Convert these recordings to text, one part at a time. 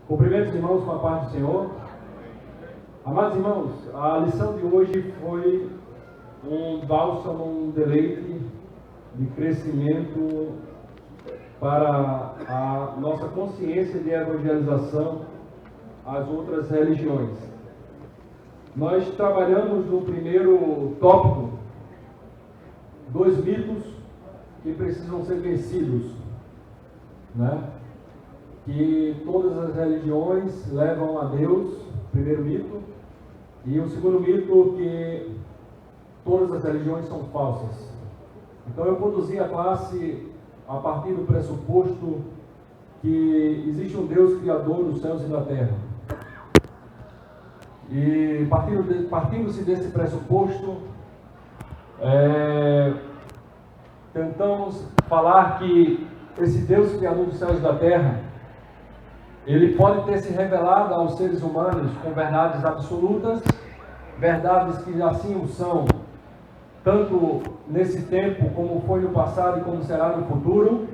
Cumprimento os irmãos com a paz do Senhor. Amados irmãos, a lição de hoje foi um bálsamo, um deleite de crescimento para a nossa consciência de evangelização às outras religiões. Nós trabalhamos no primeiro tópico 2 mitos que precisam ser vencidos, né? Que todas as religiões levam a Deus, primeiro mito, e o segundo mito, que todas as religiões são falsas. Então eu conduzi a classe a partir do pressuposto que existe um Deus criador dos céus e da terra. E partindo-se desse pressuposto, tentamos falar que esse Deus criador dos céus e da terra, ele pode ter se revelado aos seres humanos com verdades absolutas, verdades que assim o são, tanto nesse tempo como foi no passado e como será no futuro.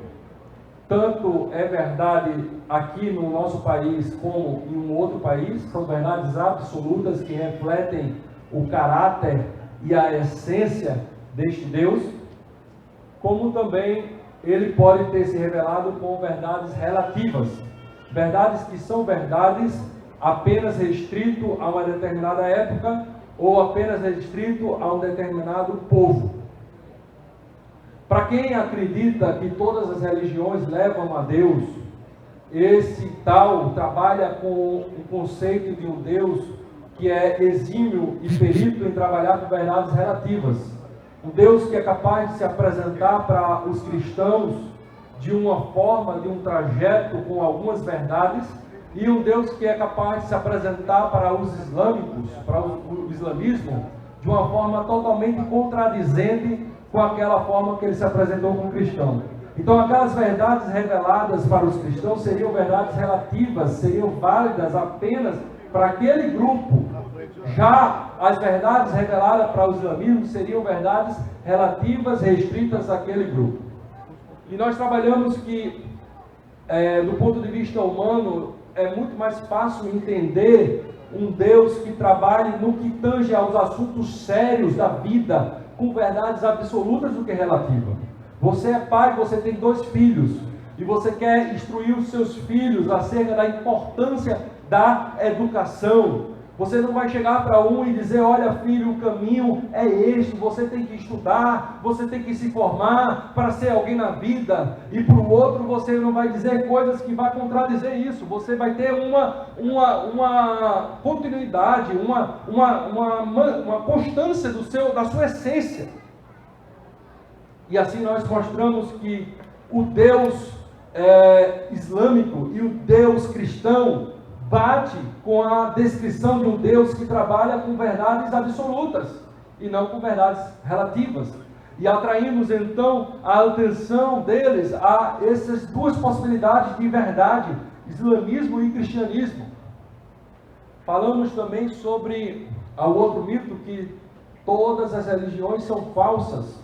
Tanto é verdade aqui no nosso país como em um outro país, são verdades absolutas que refletem o caráter e a essência deste Deus, como também ele pode ter se revelado com verdades relativas, verdades que são verdades apenas restrito a uma determinada época ou apenas restrito a um determinado povo. Para quem acredita que todas as religiões levam a Deus, esse tal trabalha com o conceito de um Deus que é exímio e perito em trabalhar com verdades relativas. Um Deus que é capaz de se apresentar para os cristãos de uma forma, de um trajeto com algumas verdades, e um Deus que é capaz de se apresentar para os islâmicos, para o islamismo, de uma forma totalmente contradizente com aquela forma que ele se apresentou como cristão. Então aquelas verdades reveladas para os cristãos seriam verdades relativas, seriam válidas apenas para aquele grupo. Já as verdades reveladas para o islamismo seriam verdades relativas, restritas àquele grupo. E nós trabalhamos que, do ponto de vista humano, é muito mais fácil entender um Deus que trabalhe no que tange aos assuntos sérios da vida, com verdades absolutas do que relativa. Você é pai, você tem 2 filhos, e você quer instruir os seus filhos acerca da importância da educação. Você não vai chegar para um e dizer: olha filho, o caminho é este, você tem que estudar, você tem que se formar para ser alguém na vida. E para o outro você não vai dizer coisas que vai contradizer isso. Você vai ter uma continuidade, uma constância da sua essência. E assim nós mostramos que o Deus islâmico e o Deus cristão bate com a descrição de um Deus que trabalha com verdades absolutas e não com verdades relativas. E atraímos então a atenção deles a essas 2 possibilidades de verdade, islamismo e cristianismo. Falamos também sobre o outro mito, que todas as religiões são falsas.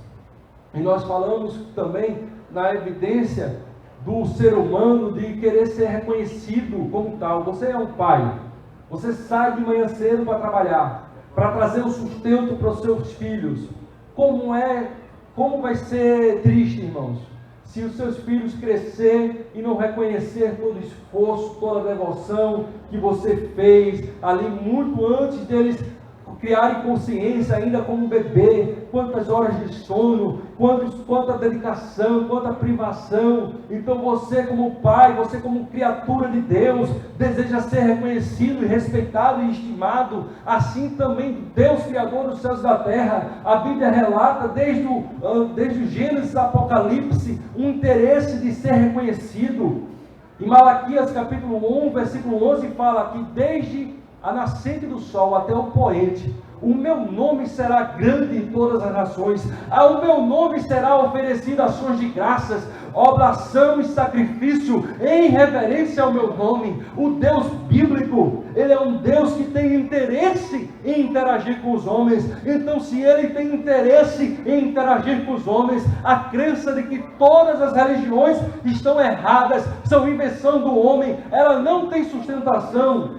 E nós falamos também na evidência do ser humano de querer ser reconhecido como tal. Você é um pai, você sai de manhã cedo para trabalhar, para trazer o sustento para os seus filhos. Como vai ser triste, irmãos, se os seus filhos crescer e não reconhecer todo o esforço, toda a devoção que você fez ali muito antes deles criarem consciência ainda como bebê, quantas horas de sono, quanta dedicação, quanta privação. Então você como pai, você como criatura de Deus, deseja ser reconhecido e respeitado e estimado. Assim também Deus, criador dos céus e da terra, a Bíblia relata desde o Gênesis ao Apocalipse um interesse de ser reconhecido. Em Malaquias capítulo 1, versículo 11 fala que desde a nascente do sol até o poente, o meu nome será grande em todas as nações, ao meu nome será oferecido ações de graças. oblação e sacrifício em reverência ao meu nome. O Deus bíblico, Ele é um Deus que tem interesse em interagir com os homens. Então, se Ele tem interesse em interagir com os homens, a crença de que todas as religiões estão erradas, são invenção do homem, ela não tem sustentação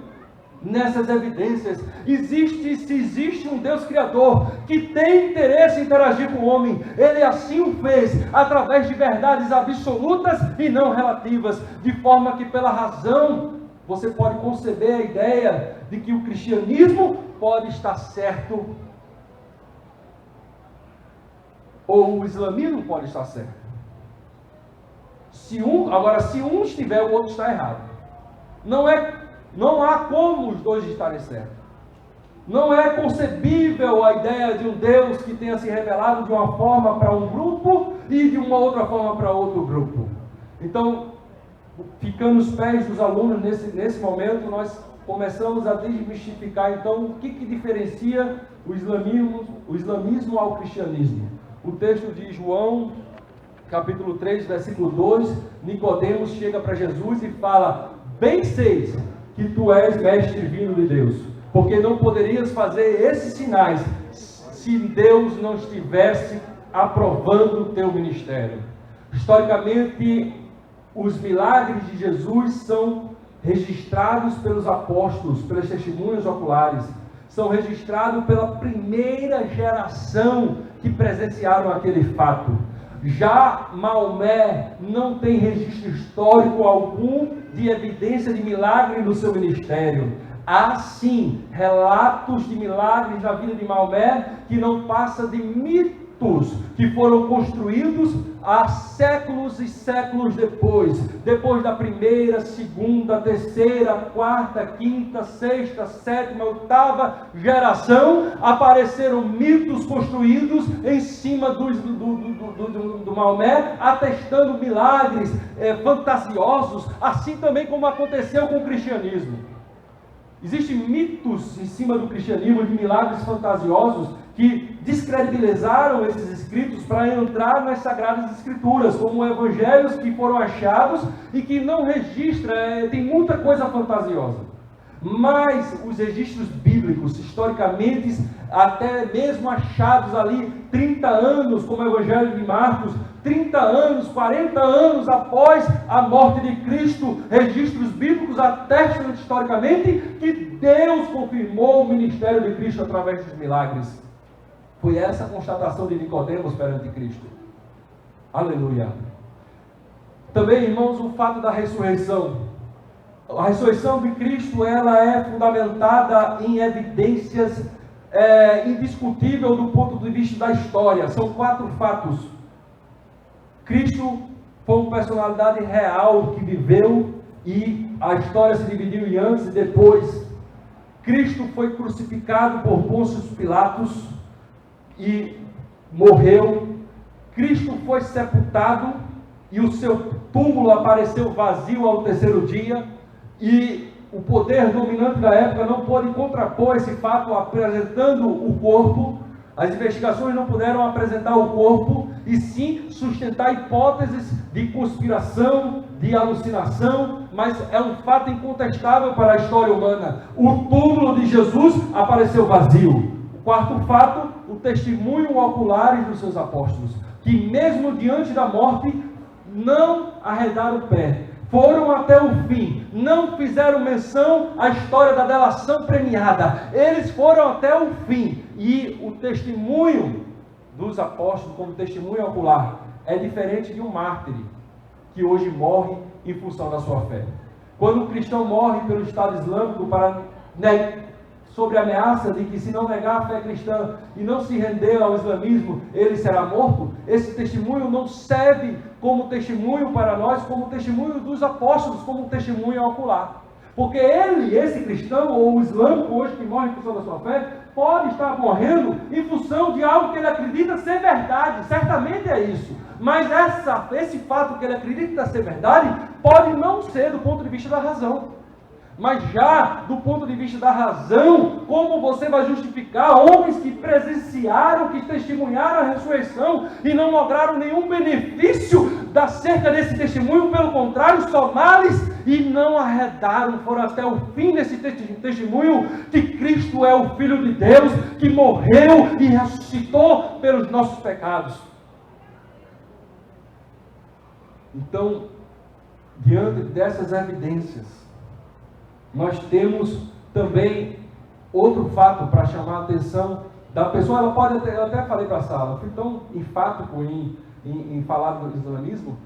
nessas evidências. Se existe um Deus Criador que tem interesse em interagir com o homem, Ele assim o fez, através de verdades absolutas e não relativas, de forma que pela razão, você pode conceber a ideia de que o cristianismo pode estar certo, ou o islamismo pode estar certo. Se um estiver, o outro está errado. Não há como os dois estarem certos. Não é concebível a ideia de um Deus que tenha se revelado de uma forma para um grupo e de uma outra forma para outro grupo. Então, ficando os pés dos alunos nesse momento, nós começamos a desmistificar então o que diferencia o islamismo ao cristianismo. O texto de João, capítulo 3, versículo 2, Nicodemos chega para Jesus e fala: bem seis que tu és mestre vindo de Deus, porque não poderias fazer esses sinais se Deus não estivesse aprovando o teu ministério. Historicamente, os milagres de Jesus são registrados pelos apóstolos, pelas testemunhas oculares, são registrados pela primeira geração que presenciaram aquele fato. Já Maomé não tem registro histórico algum de evidência de milagre no seu ministério. Há sim relatos de milagres na vida de Maomé que não passa de mitos que foram construídos há séculos e séculos depois da primeira, segunda, terceira, quarta, quinta, sexta, sétima, oitava geração, apareceram mitos construídos em cima do Maomé, atestando milagres fantasiosos, assim também como aconteceu com o cristianismo. Existem mitos em cima do cristianismo de milagres fantasiosos que descredibilizaram esses escritos para entrar nas Sagradas Escrituras, como evangelhos que foram achados e que não registra, tem muita coisa fantasiosa. Mas os registros bíblicos, historicamente, até mesmo achados ali 30 anos, como o Evangelho de Marcos, 30 anos, 40 anos após a morte de Cristo, registros bíblicos atestam historicamente que Deus confirmou o ministério de Cristo através dos milagres. Foi essa a constatação de Nicodemos perante Cristo. Aleluia. Também, irmãos, o fato da ressurreição. A ressurreição de Cristo, ela é fundamentada em evidências indiscutíveis do ponto de vista da história. São 4 fatos. Cristo foi uma personalidade real que viveu e a história se dividiu em antes e depois. Cristo foi crucificado por Pôncio Pilatos e morreu. Cristo foi sepultado e o seu túmulo apareceu vazio ao 3º dia, e o poder dominante da época não pôde contrapor esse fato apresentando o corpo. As investigações não puderam apresentar o corpo, e sim sustentar hipóteses de conspiração, de alucinação, mas é um fato incontestável para a história humana. O túmulo de Jesus apareceu vazio. O 4º fato, o testemunho ocular dos seus apóstolos, que mesmo diante da morte, não arredaram o pé, foram até o fim, não fizeram menção à história da delação premiada, eles foram até o fim. E o testemunho dos apóstolos, como testemunho ocular, é diferente de um mártir, que hoje morre em função da sua fé. Quando um cristão morre pelo Estado Islâmico sobre a ameaça de que, se não negar a fé cristã e não se render ao islamismo, ele será morto, esse testemunho não serve como testemunho para nós, como testemunho dos apóstolos, como testemunho ocular. Porque esse cristão, ou o islâmico hoje que morre em função da sua fé, pode estar morrendo em função de algo que ele acredita ser verdade, certamente é isso. Mas esse fato que ele acredita ser verdade, pode não ser do ponto de vista da razão. Mas já do ponto de vista da razão, como você vai justificar homens que presenciaram, que testemunharam a ressurreição e não lograram nenhum benefício acerca desse testemunho, pelo contrário, só males, e não arredaram, foram até o fim desse testemunho, que Cristo é o Filho de Deus, que morreu e ressuscitou pelos nossos pecados. Então, diante dessas evidências, nós temos também outro fato para chamar a atenção da pessoa. Ela pode eu até falei para a sala, eu fui tão enfático em falar do islamismo.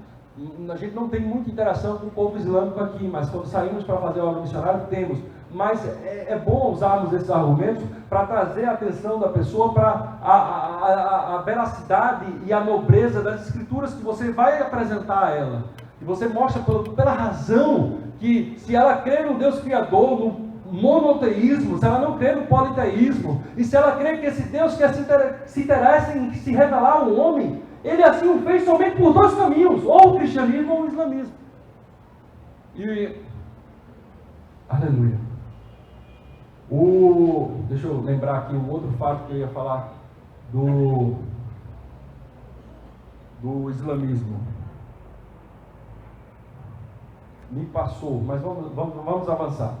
A gente não tem muita interação com o povo islâmico aqui, mas quando saímos para fazer a obra missionária, temos. Mas é bom usarmos esses argumentos para trazer a atenção da pessoa para a veracidade e a nobreza das escrituras que você vai apresentar a ela. E você mostra pela razão que, se ela crê no Deus Criador, no monoteísmo, se ela não crê no politeísmo, e se ela crê que esse Deus quer se interessa em se revelar ao homem, ele assim o fez somente por dois caminhos, ou o cristianismo ou o islamismo. E, aleluia. Deixa eu lembrar aqui um outro fato que eu ia falar do islamismo. Me passou, mas vamos avançar.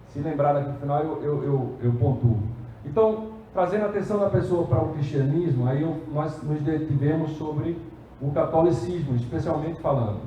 Se lembrar daqui no final, eu pontuo. Então, trazendo a atenção da pessoa para o cristianismo, aí nós nos detivemos sobre o catolicismo, especialmente falando.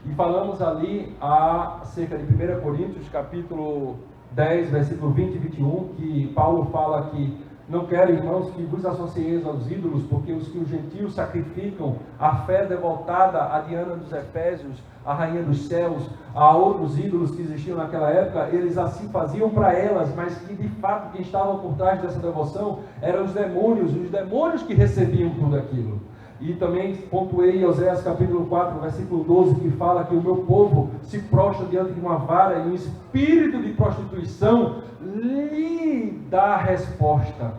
E falamos ali acerca de 1 Coríntios, capítulo 10, versículo 20 e 21, que Paulo fala que não quero, irmãos, que vos associeis aos ídolos, porque os que os gentios sacrificam, a fé devotada a Diana dos Efésios, a rainha dos céus, a outros ídolos que existiam naquela época, eles assim faziam para elas, mas que de fato quem estavam por trás dessa devoção eram os demônios que recebiam tudo aquilo. E também pontuei Oséias capítulo 4, versículo 12, que fala que o meu povo se prostra diante de uma vara e um espírito de prostituição lhe dá a resposta.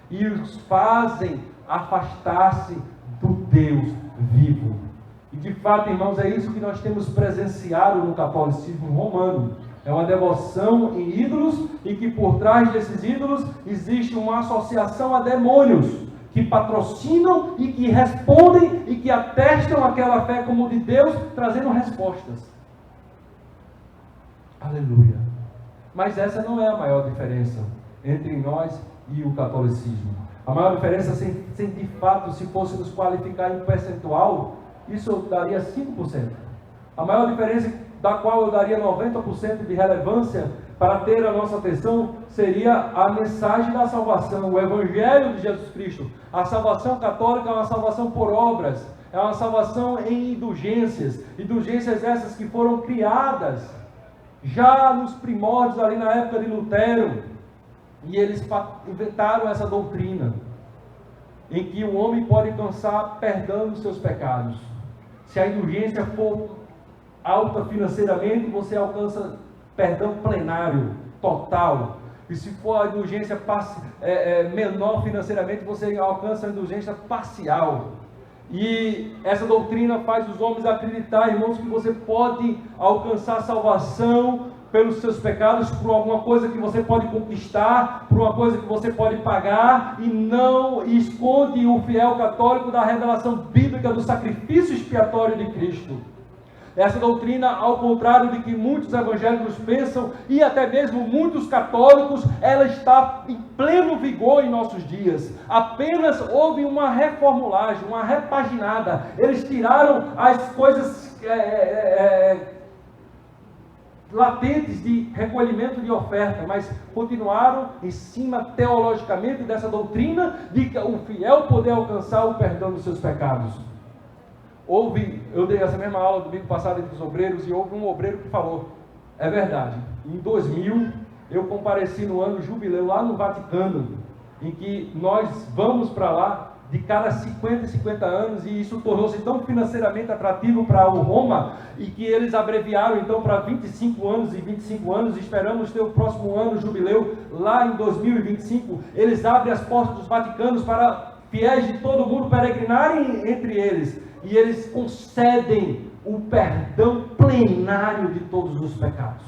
E os fazem afastar-se do Deus vivo. E de fato, irmãos, é isso que nós temos presenciado no catolicismo romano. É uma devoção em ídolos e que por trás desses ídolos existe uma associação a demônios que patrocinam e que respondem e que atestam aquela fé como de Deus, trazendo respostas. Aleluia. Mas essa não é a maior diferença entre nós e o catolicismo. A maior diferença, se de fato, se fosse nos qualificar em percentual, isso eu daria 5%. A maior diferença, da qual eu daria 90% de relevância para ter a nossa atenção, seria a mensagem da salvação, o Evangelho de Jesus Cristo. A salvação católica é uma salvação por obras, é uma salvação em indulgências essas que foram criadas já nos primórdios, ali na época de Lutero, e eles inventaram essa doutrina, em que o homem pode alcançar perdão dos seus pecados. Se a indulgência for alta financeiramente, você alcança perdão plenário, total. E se for a indulgência menor financeiramente, você alcança a indulgência parcial. E essa doutrina faz os homens acreditar, irmãos, que você pode alcançar salvação pelos seus pecados, por alguma coisa que você pode conquistar, por uma coisa que você pode pagar, e não esconde o fiel católico da revelação bíblica do sacrifício expiatório de Cristo. Essa doutrina, ao contrário de que muitos evangélicos pensam, e até mesmo muitos católicos, ela está em pleno vigor em nossos dias. Apenas houve uma reformulagem, uma repaginada. Eles tiraram as coisas latentes de recolhimento de oferta, mas continuaram em cima teologicamente dessa doutrina de que o fiel poder alcançar o perdão dos seus pecados. Eu dei essa mesma aula domingo passado entre os obreiros, e houve um obreiro que falou, é verdade, em 2000 eu compareci no ano jubileu lá no Vaticano, em que nós vamos para lá de cada 50 e 50 anos, e isso tornou-se tão financeiramente atrativo para o Roma, e que eles abreviaram então para 25 anos e 25 anos, esperamos ter o próximo ano jubileu lá em 2025, eles abrem as portas dos Vaticanos para fiéis de todo o mundo peregrinarem entre eles, e eles concedem o perdão plenário de todos os pecados.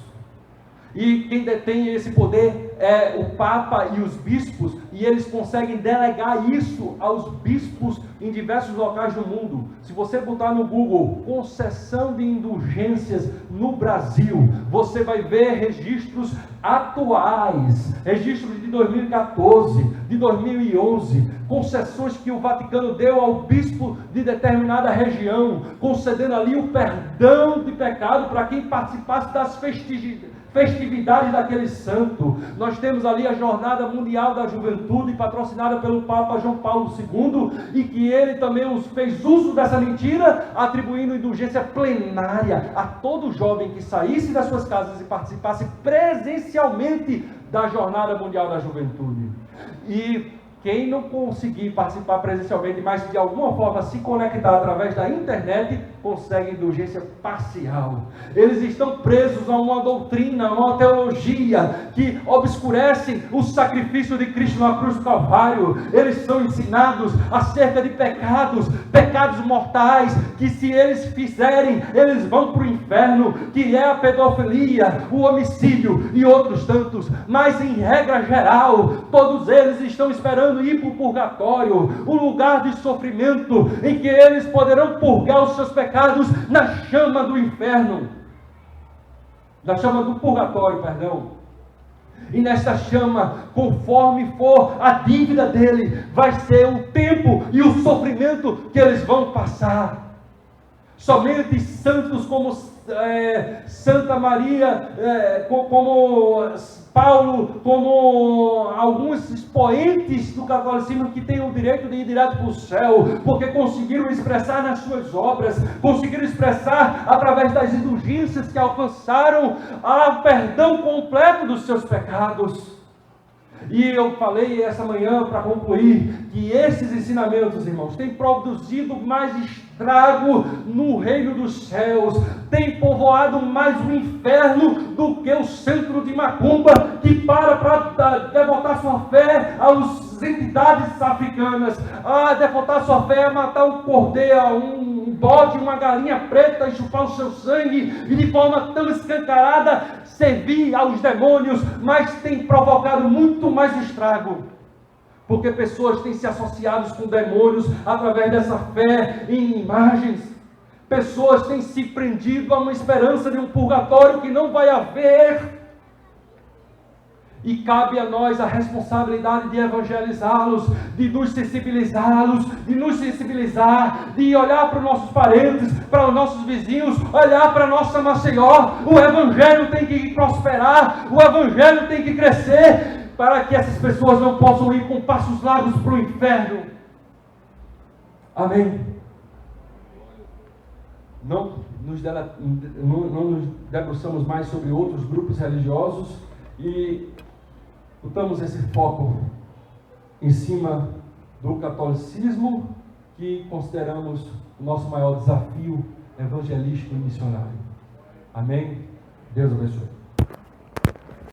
E quem detém esse poder é o Papa e os bispos, e eles conseguem delegar isso aos bispos em diversos locais do mundo. Se você botar no Google concessão de indulgências no Brasil, você vai ver registros atuais, registros de 2014, de 2011, concessões que o Vaticano deu ao bispo de determinada região, concedendo ali o perdão de pecado para quem participasse das festividades daquele santo. Nós temos ali a Jornada Mundial da Juventude, patrocinada pelo Papa João Paulo II, e que ele também fez uso dessa mentira, atribuindo indulgência plenária a todo jovem que saísse das suas casas e participasse presencialmente da Jornada Mundial da Juventude. E quem não conseguir participar presencialmente, mas de alguma forma se conectar através da internet, consegue indulgência parcial. Eles estão presos a uma doutrina, a uma teologia que obscurece o sacrifício de Cristo na cruz do Calvário. Eles são ensinados acerca de pecados mortais, que se eles fizerem, eles vão para o inferno, que é a pedofilia, o homicídio e outros tantos. Mas em regra geral, todos eles estão esperando ir para o purgatório, o lugar de sofrimento em que eles poderão purgar os seus pecados na chama do inferno, na chama do purgatório, perdão. E nesta chama, conforme for a dívida dele, vai ser o tempo e o sofrimento que eles vão passar. Somente santos como Santa Maria, como Paulo, como alguns expoentes do catolicismo que têm o direito de ir direto para o céu, porque conseguiram expressar nas suas obras, conseguiram expressar através das indulgências que alcançaram o perdão completo dos seus pecados. E eu falei essa manhã, para concluir, que esses ensinamentos, irmãos, têm produzido mais estrago no reino dos céus, tem povoado mais o inferno do que o centro de macumba, que para devotar sua fé às entidades africanas, devotar sua fé a matar um cordeiro, um bode, uma galinha preta e chupar o seu sangue, e de forma tão escancarada servir aos demônios, mas tem provocado muito mais estrago, porque pessoas têm se associado com demônios através dessa fé em imagens. Pessoas têm se prendido a uma esperança de um purgatório que não vai haver. E cabe a nós a responsabilidade de evangelizá-los, de nos sensibilizá-los, de nos sensibilizar, de olhar para os nossos parentes, para os nossos vizinhos, olhar para a nossa Maceió. O evangelho tem que prosperar, o evangelho tem que crescer, para que essas pessoas não possam ir com passos largos para o inferno. Amém? Não nos debruçamos mais sobre outros grupos religiosos e botamos esse foco em cima do catolicismo, que consideramos o nosso maior desafio evangelístico e missionário. Amém? Deus abençoe.